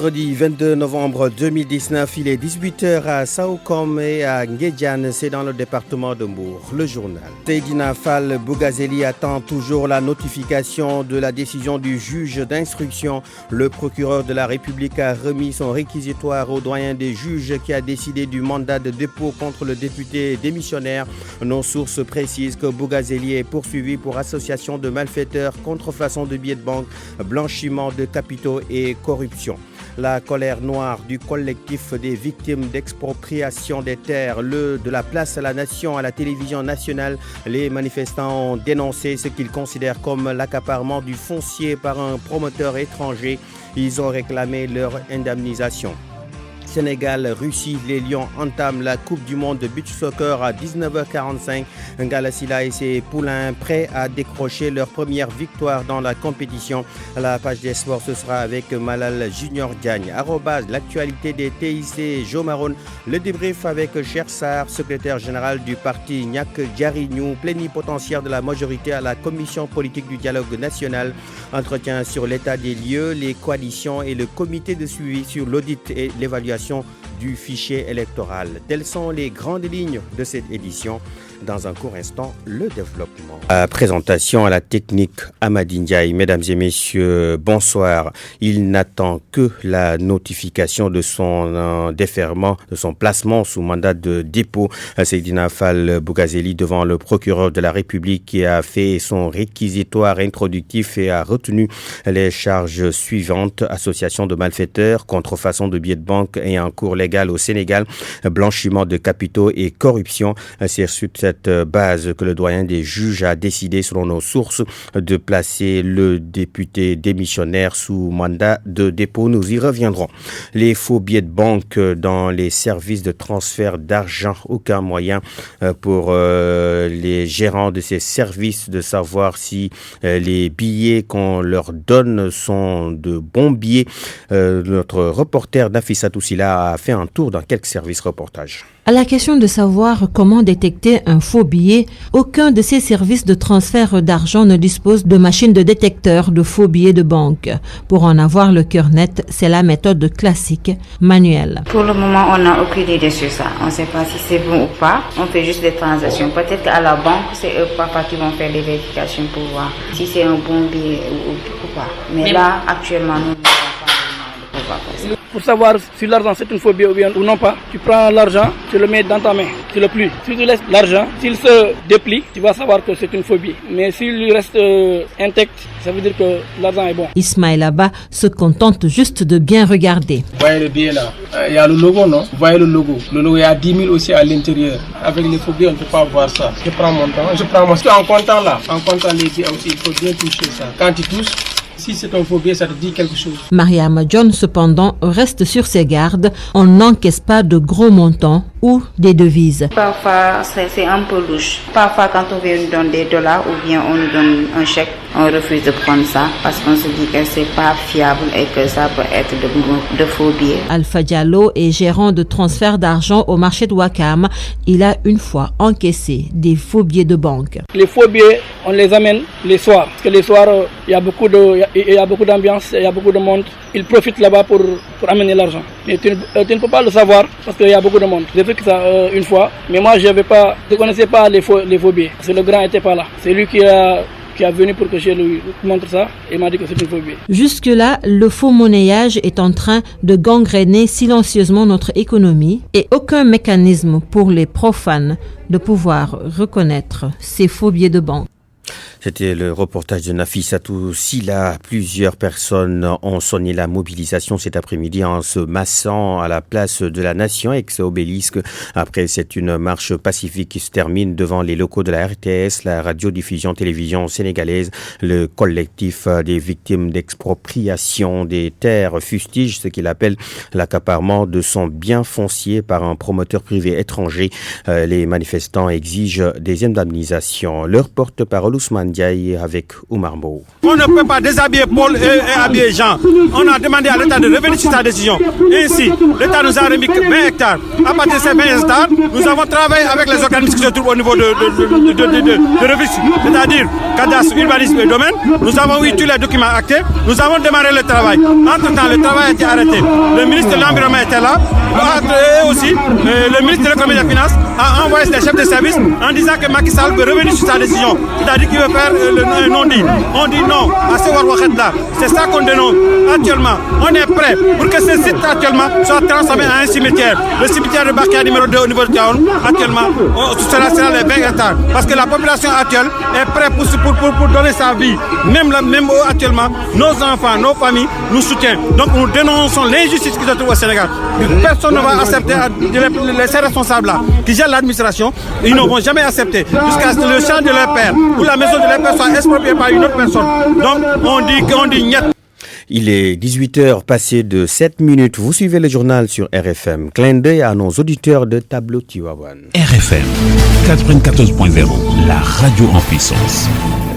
vendredi 22 novembre 2019, il est 18h à Saokom et à Nguédiane, c'est dans le département de Mbour. Le journal. Seydina Fall Bougazeli attend toujours la notification de la décision du juge d'instruction. Le procureur de la République a remis son réquisitoire au doyen des juges qui a décidé du mandat de dépôt contre le député démissionnaire. Nos sources précisent que Bougazeli est poursuivi pour association de malfaiteurs, contrefaçon de billets de banque, blanchiment de capitaux et corruption. La colère noire du collectif des victimes d'expropriation des terres, de la place à la nation à la télévision nationale. Les manifestants ont dénoncé ce qu'ils considèrent comme l'accaparement du foncier par un promoteur étranger. Ils ont réclamé leur indemnisation. Sénégal, Russie, les Lions entament la Coupe du monde de beach soccer à 19h45. Ngalasila et ses poulains prêts à décrocher leur première victoire dans la compétition. À la page des sports, ce sera avec Malal Junior Diagne. L'actualité des TIC Jomaron. Le débrief avec Cheikh Sarr, secrétaire général du parti Nyak Diarignou, plénipotentiaire de la majorité à la commission politique du dialogue national. Entretien sur l'état des lieux, les coalitions et le comité de suivi sur l'audit et l'évaluation du fichier électoral. Telles sont les grandes lignes de cette édition. Dans un court instant, le développement. Présentation à la technique Amadi Ndiaye. Mesdames et messieurs, bonsoir. Il n'attend que la notification de son déferment, de son placement sous mandat de dépôt. Seydina Fall Bougazeli devant le procureur de la République qui a fait son réquisitoire introductif et a retenu les charges suivantes. Association de malfaiteurs, contrefaçon de billets de banque et un cours légal au Sénégal, blanchiment de capitaux et corruption. C'est sur cette base que le doyen des juges a décidé, selon nos sources, de placer le député démissionnaire sous mandat de dépôt. Nous y reviendrons. Les faux billets de banque dans les services de transfert d'argent. Aucun moyen pour les gérants de ces services de savoir si les billets qu'on leur donne sont de bons billets. Notre reporter Nafissatou Sila a fait un tour dans quelques services reportages. À la question de savoir comment détecter un faux billet, aucun de ces services de transfert d'argent ne dispose de machines de détecteur de faux billets de banque. Pour en avoir le cœur net, c'est la méthode classique, manuelle. Pour le moment, on n'a aucune idée sur ça. On ne sait pas si c'est bon ou pas. On fait juste des transactions. Peut-être qu'à la banque, c'est eux papa qui vont faire les vérifications pour voir si c'est un bon billet ou pas. Mais là, actuellement, nous n'avons pas de pouvoir faire ça. Pour savoir si l'argent c'est une faux billet ou non pas, tu prends l'argent, tu le mets dans ta main, tu le plies. Si tu laisses l'argent, s'il se déplie, tu vas savoir que c'est une faux billet. Mais s'il reste intact, ça veut dire que l'argent est bon. Ismaël Abba se contente juste de bien regarder. Vous voyez le billet là, il y a le logo, non? Vous voyez le logo. Le logo, il y a 10 000 aussi à l'intérieur. Avec les faux billets, on ne peut pas voir ça. Je prends mon temps, je prends mon temps. En comptant là, en comptant les billets aussi, il faut bien toucher ça. Quand tu touches, si c'est un faux billet, ça te dit quelque chose. Mariama John, cependant, reste sur ses gardes. On n'encaisse pas de gros montants ou des devises. Parfois, c'est un peu louche. Parfois, quand on veut nous donner des dollars ou bien on nous donne un chèque, on refuse de prendre ça parce qu'on se dit que c'est pas fiable et que ça peut être de faux billets. Alpha Diallo est gérant de transfert d'argent au marché de Wakam. Il a une fois encaissé des faux billets de banque. Les faux billets, on les amène les soirs. Parce que les soirs, il y a beaucoup d'ambiance, il y a beaucoup de monde. Ils profitent là-bas pour amener l'argent. Mais tu ne peux pas le savoir parce qu'il y a beaucoup de monde. J'ai fait que ça une fois, mais moi je ne connaissais pas les faux billets. Parce que le grand n'était pas là. C'est lui qui est venu pour que je lui montre ça et m'a dit que c'est une faux billet. Jusque-là, le faux monnayage est en train de gangréner silencieusement notre économie et aucun mécanisme pour les profanes de pouvoir reconnaître ces faux billets de banque. C'était le reportage de Nafissatou Sila. Plusieurs personnes ont sonné la mobilisation cet après-midi en se massant à la place de la Nation, ex-obélisque. Après, c'est une marche pacifique qui se termine devant les locaux de la RTS, la radiodiffusion télévision sénégalaise. Le collectif des victimes d'expropriation des terres fustige ce qu'il appelle l'accaparement de son bien foncier par un promoteur privé étranger. Les manifestants exigent des indemnisations. Leur porte-parole Ousmane Ndiaye avec Oumar Mbow. On ne peut pas déshabiller Paul et habiller Jean. On a demandé à l'État de revenir sur sa décision. Ainsi, l'État nous a remis 20 hectares. À partir de ces 20 hectares, nous avons travaillé avec les organismes qui se trouvent au niveau de Revisi, c'est-à-dire cadastre, urbanisme et domaine. Nous avons eu tous les documents actés. Nous avons démarré le travail. Entre-temps, le travail a été arrêté. Le ministre de l'Environnement était là. Et aussi, le ministre de l'Économie et des Finances a envoyé ses chefs de service en disant que Macky Sall veut revenir sur sa décision. C'est-à-dire qu'il veut faire le non-dit. On dit non à ce Warwakhet-là. C'est ça qu'on dénonce. Actuellement, on est prêt pour que ce site actuellement soit transformé en un cimetière. Le cimetière de Bakia numéro 2 au niveau de Tiaoun, actuellement, cela sera les 20 hectares. Parce que la population actuelle est prête pour donner sa vie. Même actuellement, nos enfants, nos familles nous soutiennent. Donc nous dénonçons l'injustice qui se trouve au Sénégal. Personne ne va accepter ces responsables-là qui gèrent l'administration. Ils ne vont jamais accepter jusqu'à ce que le champ de leur père ou la maison de leur père soit expropriée par une autre personne. Donc on dit niet. Il est 18h passé de 7 minutes. Vous suivez le journal sur RFM. Clin d'œil à nos auditeurs de Tableau Tiwawan. RFM 94.0, la radio en puissance.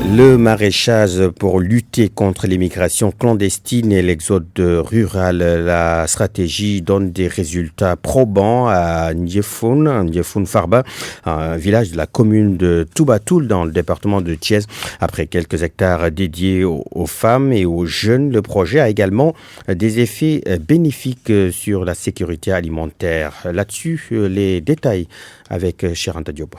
Le maraîchage pour lutter contre l'immigration clandestine et l'exode rural. La stratégie donne des résultats probants à Ndiéfoun Farba, un village de la commune de Toubatoul dans le département de Thiès. Après quelques hectares dédiés aux femmes et aux jeunes, le projet a également des effets bénéfiques sur la sécurité alimentaire. Là-dessus, les détails avec Cheranta Diop.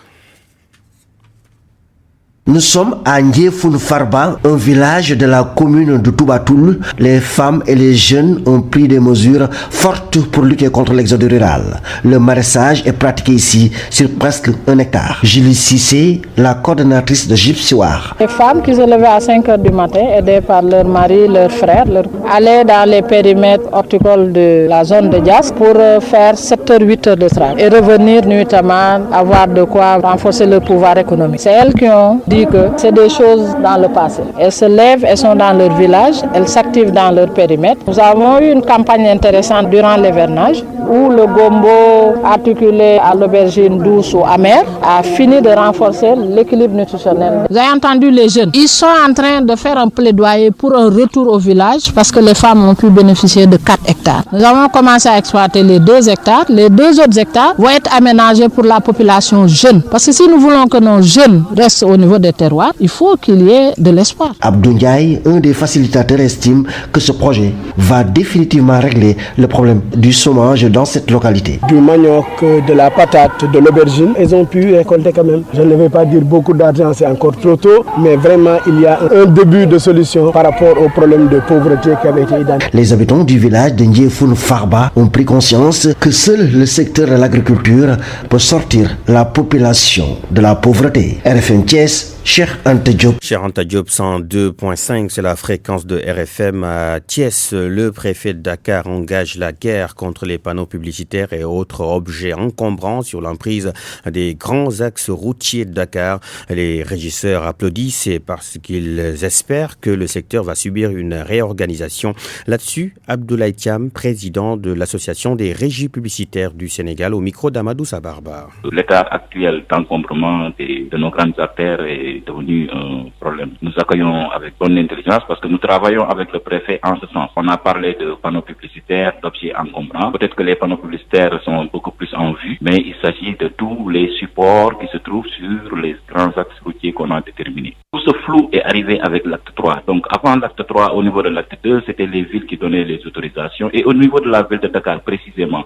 Nous sommes à Ndiéfoun Farba, un village de la commune de Toubatoul. Les femmes et les jeunes ont pris des mesures fortes pour lutter contre l'exode rural. Le maraîchage est pratiqué ici sur presque 1 hectare. Julie Cissé, la coordonnatrice de Gypsioir. Les femmes qui se levaient à 5 h du matin, aidées par leurs maris, leurs frères, allaient dans les périmètres horticoles de la zone de Dias pour faire 7 h, 8 h de travail et revenir nuitamment avoir de quoi renforcer leur pouvoir économique. C'est elles qui ont dit que c'est des choses dans le passé. Elles se lèvent, elles sont dans leur village, elles s'activent dans leur périmètre. Nous avons eu une campagne intéressante durant l'hivernage où le gombo articulé à l'aubergine douce ou amère a fini de renforcer l'équilibre nutritionnel. Vous avez entendu les jeunes, ils sont en train de faire un plaidoyer pour un retour au village parce que les femmes ont pu bénéficier de 4 hectares. Nous avons commencé à exploiter les 2 hectares. Les 2 autres hectares vont être aménagés pour la population jeune. Parce que si nous voulons que nos jeunes restent au niveau des terroirs, il faut qu'il y ait de l'espoir. Abdou Ndiaye, un des facilitateurs, estime que ce projet va définitivement régler le problème du chômage dans cette localité. Du manioc, de la patate, de l'aubergine, ils ont pu récolter quand même. Je ne vais pas dire beaucoup d'argent, c'est encore trop tôt, mais vraiment il y a un début de solution par rapport au problème de pauvreté qui avait été identifié. Les habitants du village de Ndiéfoun Farba ont pris conscience que seul le secteur de l'agriculture peut sortir la population de la pauvreté. RFM Thiès, Cheikh Anta Diop. Cheikh Anta Diop 102.5, c'est la fréquence de RFM à Thiès. Le préfet de Dakar engage la guerre contre les panneaux publicitaires et autres objets encombrants sur l'emprise des grands axes routiers de Dakar. Les régisseurs applaudissent parce qu'ils espèrent que le secteur va subir une réorganisation. Là-dessus, Abdoulaye Thiam, président de l'association des régies publicitaires du Sénégal, au micro d'Amadou Sabarba. L'état actuel d'encombrement de nos grandes artères est devenu un problème. Nous accueillons avec bonne intelligence parce que nous travaillons avec le préfet en ce sens. On a parlé de panneaux publicitaires, d'objets encombrants. Peut-être que les panneaux publicitaires sont beaucoup plus en vue, mais il s'agit de tous les supports qui se trouvent sur les grands axes routiers qu'on a déterminés. Tout ce flou est arrivé avec l'acte 3. Donc avant l'acte 3, au niveau de l'acte 2, c'était les villes qui donnaient les autorisations. Et au niveau de la ville de Dakar précisément,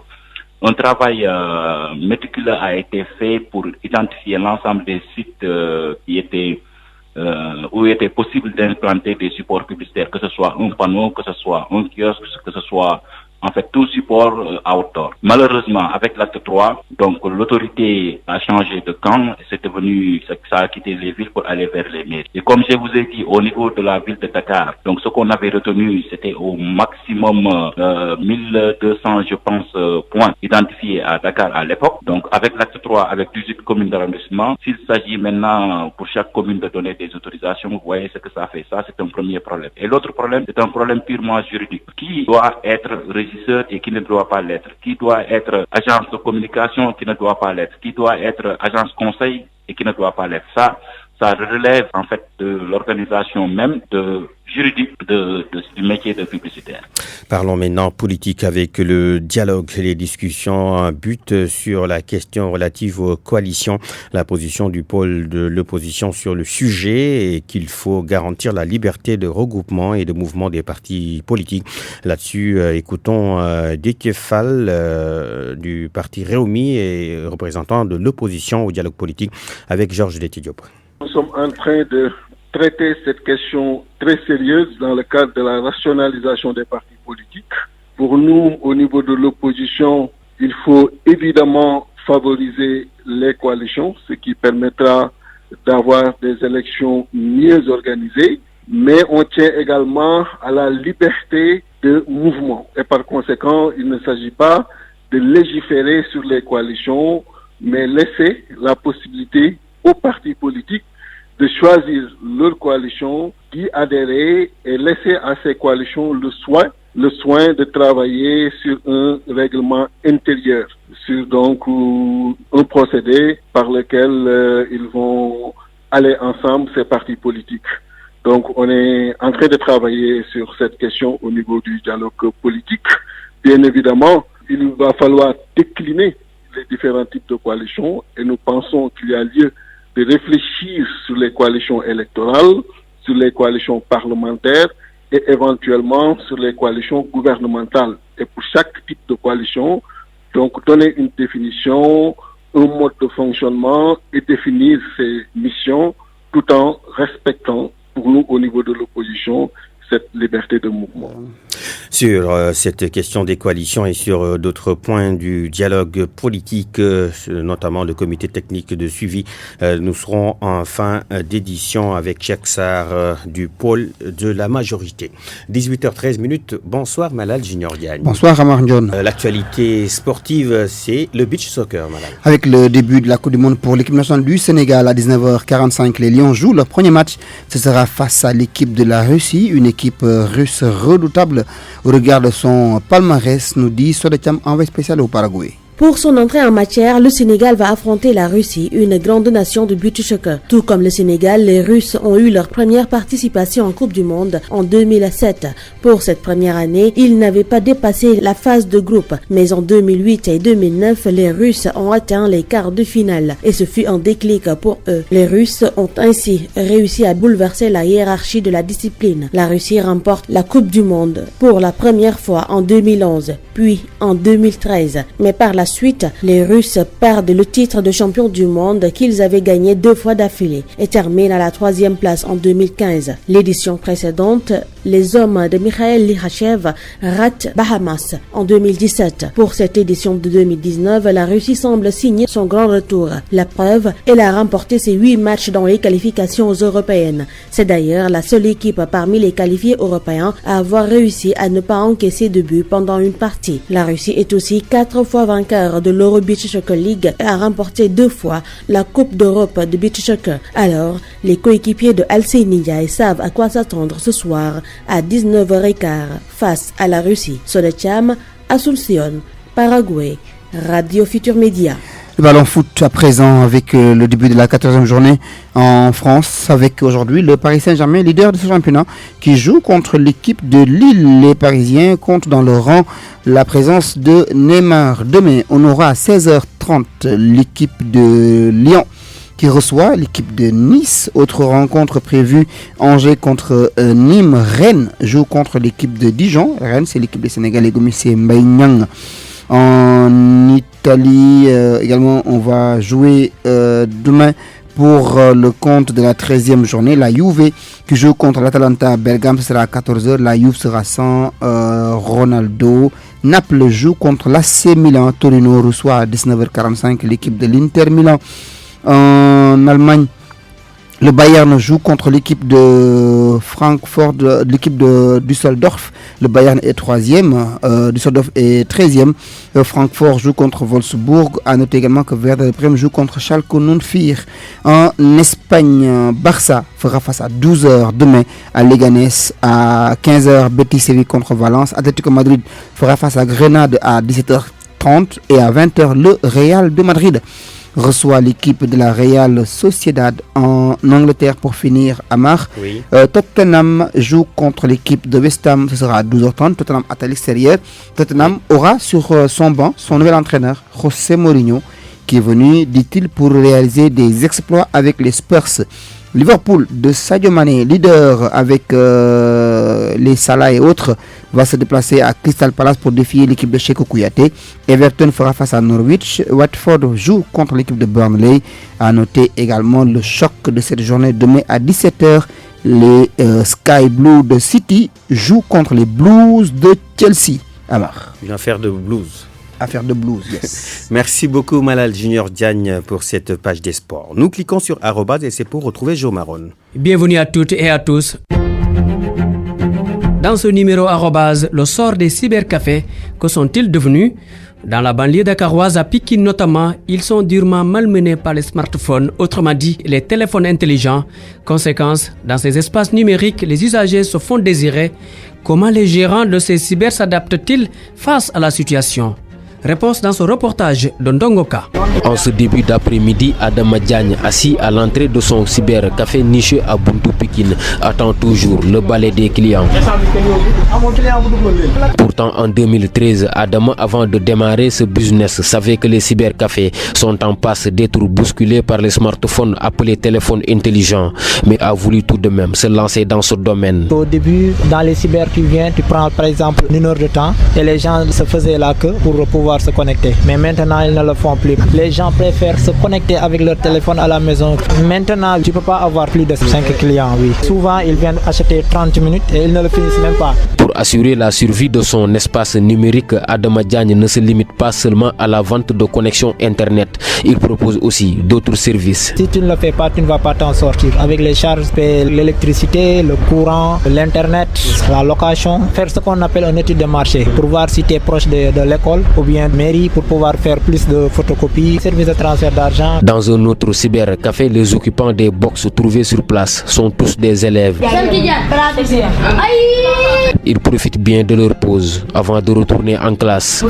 un travail méticuleux a été fait pour identifier l'ensemble des sites où il était possible d'implanter des supports publicitaires, que ce soit un panneau, que ce soit un kiosque, que ce soit en fait tout support outdoor. Malheureusement, avec l'acte 3, donc l'autorité a changé de camp, ça a quitté les villes pour aller vers les mairies. Et comme je vous ai dit, au niveau de la ville de Dakar, donc ce qu'on avait retenu, c'était au maximum 1200, je pense, points identifiés à Dakar à l'époque. Donc avec l'acte 3, avec 18 communes d'arrondissement, s'il s'agit maintenant pour chaque commune de donner des autorisations, vous voyez ce que ça fait. Ça, c'est un premier problème. Et l'autre problème, c'est un problème purement juridique. Qui doit être et qui ne doit pas l'être, qui doit être agence de communication qui ne doit pas l'être, qui doit être agence conseil et qui ne doit pas l'être. Ça ça relève en fait de l'organisation même juridique du métier de publicitaire. Parlons maintenant politique avec le dialogue. Les discussions butent sur la question relative aux coalitions, la position du pôle de l'opposition sur le sujet et qu'il faut garantir la liberté de regroupement et de mouvement des partis politiques. Là-dessus, écoutons Déthié Fall du parti Rewmi et représentant de l'opposition au dialogue politique avec Georges Déthié Diop. Nous sommes en train de traiter cette question très sérieuse dans le cadre de la rationalisation des partis politiques. Pour nous, au niveau de l'opposition, il faut évidemment favoriser les coalitions, ce qui permettra d'avoir des élections mieux organisées, mais on tient également à la liberté de mouvement. Et par conséquent, il ne s'agit pas de légiférer sur les coalitions, mais laisser la possibilité aux partis politiques de choisir leur coalition, d'y adhérer et laisser à ces coalitions le soin de travailler sur un règlement intérieur, sur donc un procédé par lequel ils vont aller ensemble, ces partis politiques. Donc on est en train de travailler sur cette question au niveau du dialogue politique. Bien évidemment, il va falloir décliner les différents types de coalitions et nous pensons qu'il y a lieu de réfléchir sur les coalitions électorales, sur les coalitions parlementaires et éventuellement sur les coalitions gouvernementales. Et pour chaque type de coalition, donc donner une définition, un mode de fonctionnement et définir ses missions tout en respectant pour nous au niveau de l'opposition cette liberté de mouvement. Sur cette question des coalitions et sur d'autres points du dialogue politique, notamment le comité technique de suivi, nous serons en fin d'édition avec Cheikh Sarr du pôle de la majorité. 18h13. Bonsoir Malal Junior Diagne. Bonsoir Amar Ndion. L'actualité sportive, c'est le beach soccer, Malal. Avec le début de la Coupe du Monde pour l'équipe nationale du Sénégal à 19h45, les Lions jouent leur premier match. Ce sera face à l'équipe de la Russie, une équipe russe redoutable au regard de son palmarès, nous dit Sodetiam, envoyé spécial au Paraguay. Pour son entrée en matière, le Sénégal va affronter la Russie, une grande nation de beach soccer. Tout comme le Sénégal, les Russes ont eu leur première participation en Coupe du Monde en 2007. Pour cette première année, ils n'avaient pas dépassé la phase de groupe. Mais en 2008 et 2009, les Russes ont atteint les quarts de finale. Et ce fut un déclic pour eux. Les Russes ont ainsi réussi à bouleverser la hiérarchie de la discipline. La Russie remporte la Coupe du Monde pour la première fois en 2011, puis en 2013. Mais par la suite, les Russes perdent le titre de champion du monde qu'ils avaient gagné 2 fois d'affilée et terminent à la 3e place en 2015. L'édition précédente, les hommes de Mikhail Likhachev ratent Bahamas en 2017. Pour cette édition de 2019, la Russie semble signer son grand retour. La preuve, elle a remporté ses 8 matchs dans les qualifications européennes. C'est d'ailleurs la seule équipe parmi les qualifiés européens à avoir réussi à ne pas encaisser de but pendant une partie. La Russie est aussi 4 fois vainqueur de l'Euro Beach Soccer League et a remporté 2 fois la Coupe d'Europe de Beach Soccer. Alors, les coéquipiers de Alcey Ndiaye savent à quoi s'attendre ce soir à 19h15 face à la Russie. Sodetiam, Asunción, Paraguay, Radio Futur Média. Le ballon foot à présent avec le début de la 14e journée en France, avec aujourd'hui le Paris Saint-Germain, leader de ce championnat, qui joue contre l'équipe de Lille. Les Parisiens comptent dans le rang la présence de Neymar. Demain, on aura à 16h30 l'équipe de Lyon qui reçoit l'équipe de Nice. Autre rencontre prévue, Angers contre Nîmes. Rennes joue contre l'équipe de Dijon. Rennes, c'est l'équipe des Sénégalais Gomis Mbaye Niang. En Italie, également, on va jouer demain pour le compte de la 13e journée. La Juve qui joue contre l'Atalanta Bergame, ce sera à 14h. La Juve sera sans Ronaldo. Naples joue contre l'AC Milan. Torino reçoit à 19h45 l'équipe de l'Inter Milan. En Allemagne, le Bayern joue contre l'équipe de Francfort, l'équipe de Düsseldorf. Le Bayern est 3e, Düsseldorf est 13e. Francfort joue contre Wolfsburg. À noter également que Werder Bremen joue contre Schalke 04. En Espagne, Barça fera face à 12h demain à Leganés. À 15h, Betis Séville contre Valence. Atlético Madrid fera face à Grenade à 17h30 et à 20h le Real de Madrid. reçoit l'équipe de la Real Sociedad en Angleterre pour finir à Mar. Oui. Tottenham joue contre l'équipe de West Ham, ce sera à 12h30. Tottenham est à l'extérieur. Tottenham aura sur son banc son nouvel entraîneur, José Mourinho, qui est venu, dit-il, pour réaliser des exploits avec les Spurs. Liverpool de Sadio Mané, leader avec les Salah et autres, va se déplacer à Crystal Palace pour défier l'équipe de Cheikhou Kouyaté. Everton fera face à Norwich. Watford joue contre l'équipe de Burnley. À noter également le choc de cette journée demain à 17h. Les Sky Blue de City jouent contre les Blues de Chelsea. Amar. Une affaire de blues. Affaire de blues, yes. Merci beaucoup Malal Junior Diagne pour cette page des sports. Nous cliquons sur @ et c'est pour retrouver Joe Maron. Bienvenue à toutes et à tous. Dans ce numéro @, le sort des cybercafés, que sont-ils devenus? Dans la banlieue dakaroise, à Pikine notamment, ils sont durement malmenés par les smartphones, autrement dit les téléphones intelligents. Conséquence, dans ces espaces numériques, les usagers se font désirer. Comment les gérants de ces cyber s'adaptent-ils face à la situation? Réponse dans ce reportage de Ndongoka. En ce début d'après-midi, Adama Diagne, assis à l'entrée de son cybercafé niché à Buntu Pikine, attend toujours le balai des clients. Pourtant, en 2013, Adama, avant de démarrer ce business, savait que les cybercafés sont en passe d'être bousculés par les smartphones appelés téléphones intelligents, mais a voulu tout de même se lancer dans ce domaine. Au début, dans les cyber, tu viens, tu prends par exemple 1 heure de temps et les gens se faisaient la queue pour pouvoir se connecter. Mais maintenant, ils ne le font plus. Les gens préfèrent se connecter avec leur téléphone à la maison. Maintenant, tu ne peux pas avoir plus de 5 clients, oui. Souvent, ils viennent acheter 30 minutes et ils ne le finissent même pas. Pour assurer la survie de son espace numérique, Adama Diagne ne se limite pas seulement à la vente de connexion Internet. Il propose aussi d'autres services. Si tu ne le fais pas, tu ne vas pas t'en sortir. Avec les charges, l'électricité, le courant, l'Internet, la location, faire ce qu'on appelle une étude de marché pour voir si tu es proche de l'école ou bien de mairie pour pouvoir faire plus de photocopies, services de transfert d'argent. Dans un autre cybercafé, les occupants des box trouvés sur place sont tous des élèves. Ils profitent bien de leur pause avant de retourner en classe.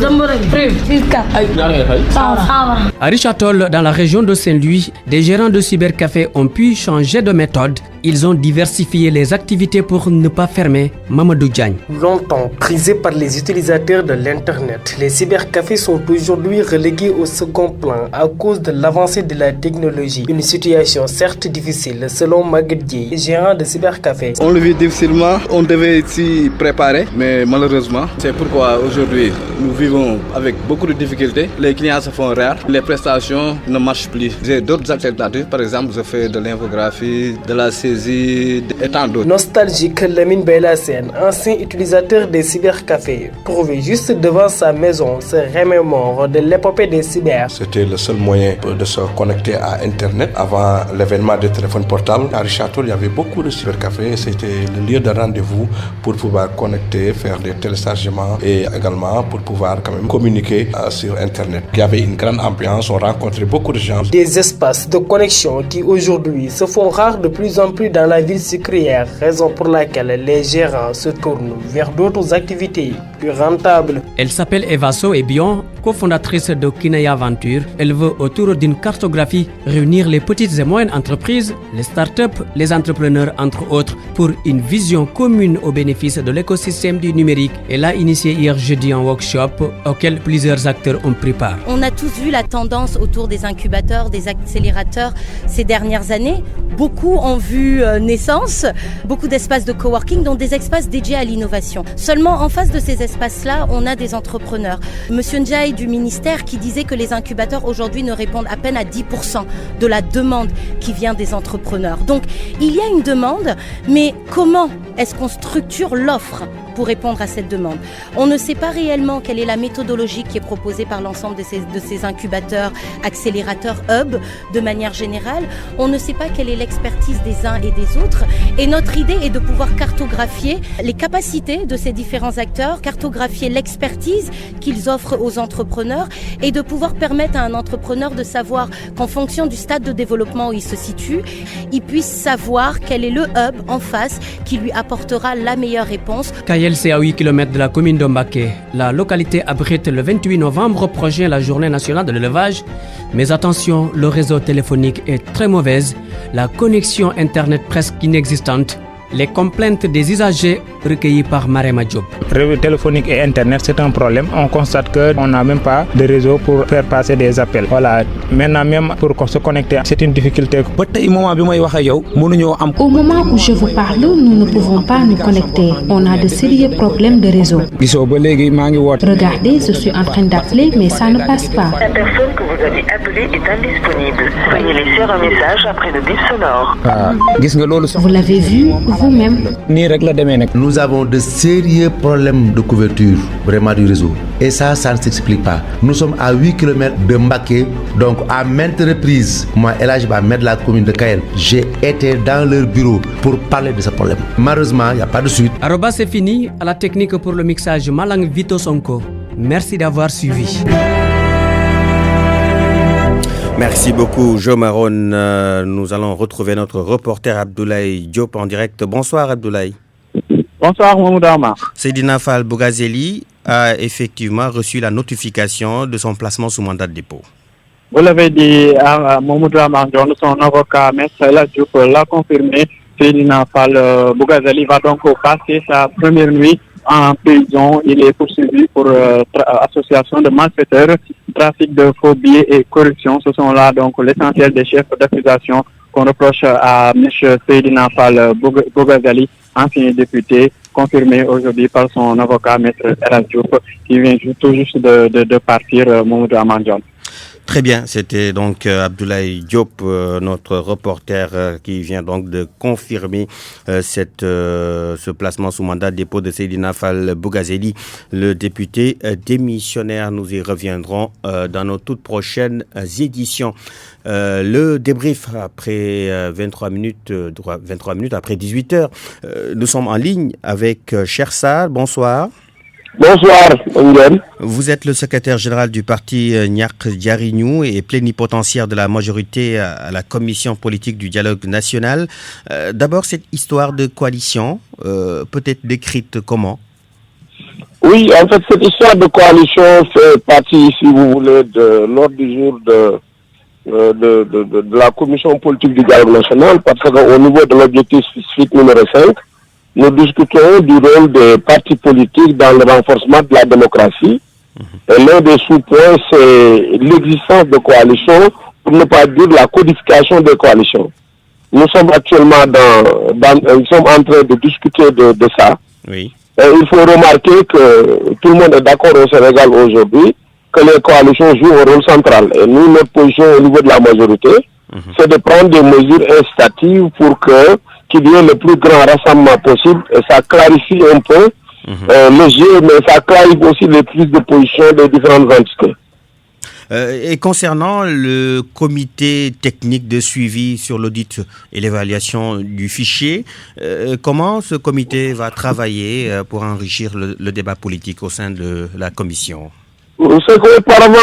À Richatol, dans la région de Saint-Louis, des gérants de cybercafés ont pu changer de méthode. Ils ont diversifié les activités pour ne pas fermer. Mamadou Diagne. Longtemps prisés par les utilisateurs de l'Internet, les cybercafés sont aujourd'hui relégués au second plan à cause de l'avancée de la technologie. Une situation certes difficile selon Maguette Dieye, gérant de cybercafé. On le vit difficilement, on devait s'y préparer, mais malheureusement, c'est pourquoi aujourd'hui nous vivons avec beaucoup de difficultés. Les clients se font rares, les prestations ne marchent plus. J'ai d'autres alternatives, par exemple je fais de l'infographie, de la saisie et tant d'autres. Nostalgique, Lamine Belassène, ancien utilisateur des cybercafés, trouvé juste devant sa maison, se remémore de l'épopée des cyber. C'était le seul moyen de se connecter à Internet avant l'événement des téléphones portables. À Richatol, il y avait beaucoup de cybercafés. C'était le lieu de rendez-vous pour pouvoir connecter, faire des téléchargements et également pour pouvoir quand même communiquer sur Internet. Il y avait une grande ambiance, on rencontrait beaucoup de gens. Des espaces de connexion qui aujourd'hui se font rares de plus en plus dans la ville sucrière, raison pour laquelle les gérants se tournent vers d'autres activités plus rentables. Elle s'appelle Eva So Ebion, cofondatrice de Kinaya Venture. Elle veut, autour d'une cartographie, réunir les petites et moyennes entreprises, les startups, les entrepreneurs entre autres, pour une vision commune au bénéfice de l'écosystème du numérique. Elle a initié hier jeudi un workshop auquel plusieurs acteurs ont pris part. On a tous vu la tendance autour des incubateurs, des accélérateurs ces dernières années. Beaucoup ont vu naissance, beaucoup d'espaces de coworking, dont des espaces dédiés à l'innovation. Seulement, en face de ces espaces-là, on a des entrepreneurs. Monsieur Ndiaye du ministère qui disait que les incubateurs aujourd'hui ne répondent à peine à 10% de la demande qui vient des entrepreneurs. Donc, il y a une demande, mais comment est-ce qu'on structure l'offre pour répondre à cette demande? On ne sait pas réellement quelle est la méthodologie qui est proposée par l'ensemble de ces incubateurs, accélérateurs, hubs, de manière générale. On ne sait pas quelle est l'expertise des uns et des autres. Et notre idée est de pouvoir cartographier les capacités de ces différents acteurs, cartographier l'expertise qu'ils offrent aux entrepreneurs et de pouvoir permettre à un entrepreneur de savoir qu'en fonction du stade de développement où il se situe, il puisse savoir quel est le hub en face qui lui apportera la meilleure réponse. Kayel, c'est à 8 km de la commune de Mbaké. La localité abrite le 28 novembre prochain la journée nationale de l'élevage. Mais attention, le réseau téléphonique est très mauvaise, la connexion internet presque inexistante. Les complaintes des usagers recueillies par Marema Diop. Réseau téléphonique et internet, c'est un problème. On constate qu'on n'a même pas de réseau pour faire passer des appels. Voilà. Maintenant, même pour se connecter, c'est une difficulté. Au moment où je vous parle, nous ne pouvons pas nous connecter. On a de sérieux problèmes de réseau. Regardez, je suis en train d'appeler, mais ça ne passe pas. La personne que vous avez appelée est indisponible. Veuillez laisser un message après le bip sonore. Vous l'avez vu vous-même. Nous avons de sérieux problèmes de couverture, vraiment du réseau. Et ça ne s'explique pas. Nous sommes à 8 km de Mbaké, donc à maintes reprises, moi, Elhadji Ba, maire de la commune de Kayel, j'ai été dans leur bureau pour parler de ce problème. Malheureusement, il n'y a pas de suite. Arobas, c'est fini. À la technique pour le mixage, Malang Vito Sonko. Merci d'avoir suivi. Merci beaucoup, Jo Maron. Nous allons retrouver notre reporter Abdoulaye Diop en direct. Bonsoir, Abdoulaye. Bonsoir, Mahmoud Amar. Seydina Fall Bougazeli a effectivement reçu la notification de son placement sous mandat de dépôt. Vous l'avez dit à Mahmoud Amar, son avocat, M. Elhadji Diop, l'a confirmé. Seydina Fall Bougazeli va donc passer sa première nuit en prison. Il est poursuivi pour association de malfaiteurs, trafic de faux billets et corruption. Ce sont là donc l'essentiel des chefs d'accusation qu'on reproche à M. Seydina Fall Bougazeli, ancien député, confirmé aujourd'hui par son avocat, M. Elhadji Diop, qui vient tout juste de partir, Mahmoud Amar. Très bien, c'était donc Abdoulaye Diop, notre reporter, qui vient donc de confirmer ce placement sous mandat de dépôt de Seydina Fall Bougazeli, le député démissionnaire. Nous y reviendrons dans nos toutes prochaines éditions. Le débrief après 23 minutes après 18h. Nous sommes en ligne avec Chersal. Bonsoir. Bonsoir, Nguyen. Vous êtes le secrétaire général du parti Nyak Jariñu et plénipotentiaire de la majorité à la commission politique du dialogue national. D'abord, cette histoire de coalition peut être décrite comment? Oui, en fait, cette histoire de coalition fait partie, si vous voulez, de l'ordre du jour de la commission politique du dialogue national, parce qu'au niveau de l'objectif spécifique numéro 5, nous discutons du rôle des partis politiques dans le renforcement de la démocratie. Et l'un des sous-points, c'est l'existence de coalitions, pour ne pas dire la codification des coalitions. Nous sommes actuellement nous sommes en train de discuter de ça. Oui. Et il faut remarquer que tout le monde est d'accord au Sénégal aujourd'hui que les coalitions jouent un rôle central. Et nous, notre position au niveau de la majorité, c'est de prendre des mesures incitatives pour qu'il y ait le plus grand rassemblement possible, et ça clarifie un peu le jeu, mais ça clarifie aussi les prises de position des différentes entités. Et concernant le comité technique de suivi sur l'audit et l'évaluation du fichier, comment ce comité va travailler pour enrichir le débat politique au sein de la commission? C'est qu'auparavant,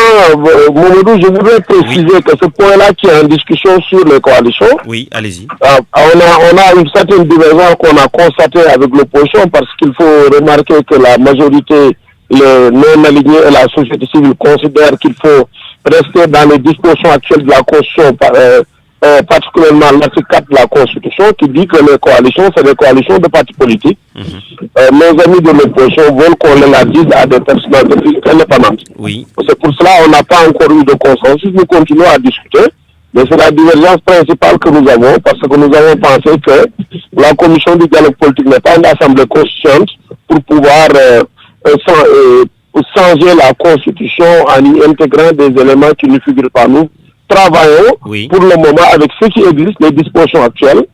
Mamadou, je voudrais préciser que ce point-là qui est en discussion sur les coalitions. Oui, allez-y. On a une certaine divergence qu'on a constatée avec l'opposition, parce qu'il faut remarquer que la majorité, les non-alignés et la société civile considèrent qu'il faut rester dans les dispositions actuelles de la Constitution, particulièrement l'article 4 de la Constitution, qui dit que les coalitions, c'est des coalitions de partis politiques. Nos amis de l'opposition veulent qu'on l'élargisse à des personnalités physiques indépendantes. Oui. C'est pour cela qu'on n'a pas encore eu de consensus. Nous continuons à discuter, mais c'est la divergence principale que nous avons, parce que nous avons pensé que la commission du dialogue politique n'est pas une assemblée constituante pour pouvoir changer la Constitution en y intégrant des éléments qui ne figurent pas. Nous travaillons pour le moment avec ce qui existe, les dispositions actuelles.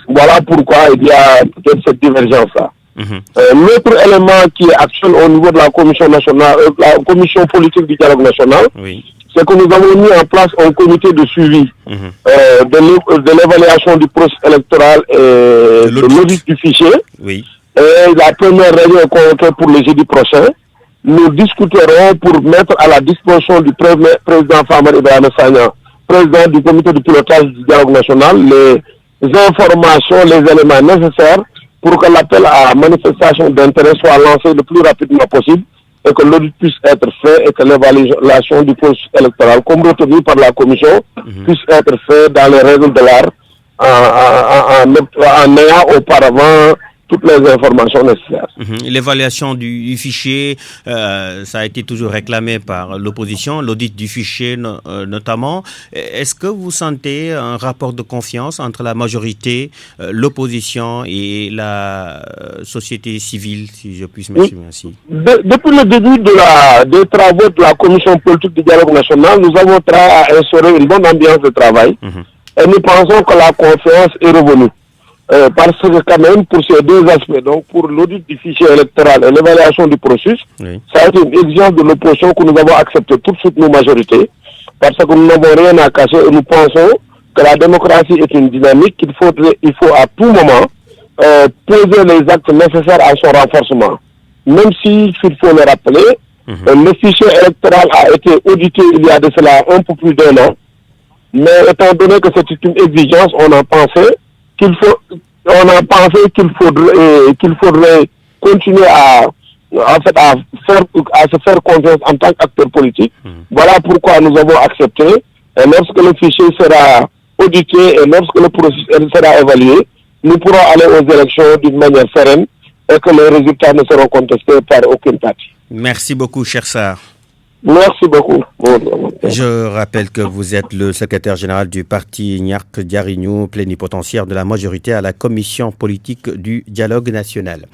Voilà pourquoi il y a peut-être cette divergence-là. L'autre élément qui est actuel au niveau de la commission nationale, la commission politique du dialogue national, c'est que nous avons mis en place un comité de suivi de l'évaluation du processus électoral et de l'audit du fichier. Oui. Et la première réunion est convoquée pour le jeudi prochain. Nous discuterons pour mettre à la disposition du président Famara Ibrahima Sagna, président du comité de pilotage du dialogue national, les informations, les éléments nécessaires pour que l'appel à manifestation d'intérêt soit lancé le plus rapidement possible et que l'audit puisse être fait et que l'évaluation du processus électoral, comme retenu par la commission, puisse être fait dans les règles de l'art en ayant auparavant toutes les informations nécessaires. L'évaluation du fichier, ça a été toujours réclamé par l'opposition, l'audit du fichier notamment. Est-ce que vous sentez un rapport de confiance entre la majorité, l'opposition et la société civile, si je puis m'exprimer ainsi? Depuis le début des travaux de la commission politique du dialogue national, nous avons instauré une bonne ambiance de travail et nous pensons que la confiance est revenue. Parce que quand même, pour ces deux aspects, donc pour l'audit du fichier électoral et l'évaluation du processus, ça a été une exigence de l'opposition que nous avons acceptée tout de suite, nos majorités, parce que nous n'avons rien à cacher et nous pensons que la démocratie est une dynamique il faut à tout moment poser les actes nécessaires à son renforcement. Même s'il faut le rappeler, le fichier électoral a été audité il y a de cela un peu plus d'1 an, mais étant donné que c'est une exigence, on a pensé qu'il faudrait continuer à se faire confiance en tant qu'acteur politique. Voilà pourquoi nous avons accepté. Et lorsque le fichier sera audité et lorsque le processus sera évalué, nous pourrons aller aux élections d'une manière sereine et que les résultats ne seront contestés par aucune partie. Merci beaucoup, cher Sarr. Merci beaucoup. Je rappelle que vous êtes le secrétaire général du parti Nyark Diarignou, plénipotentiaire de la majorité à la commission politique du dialogue national.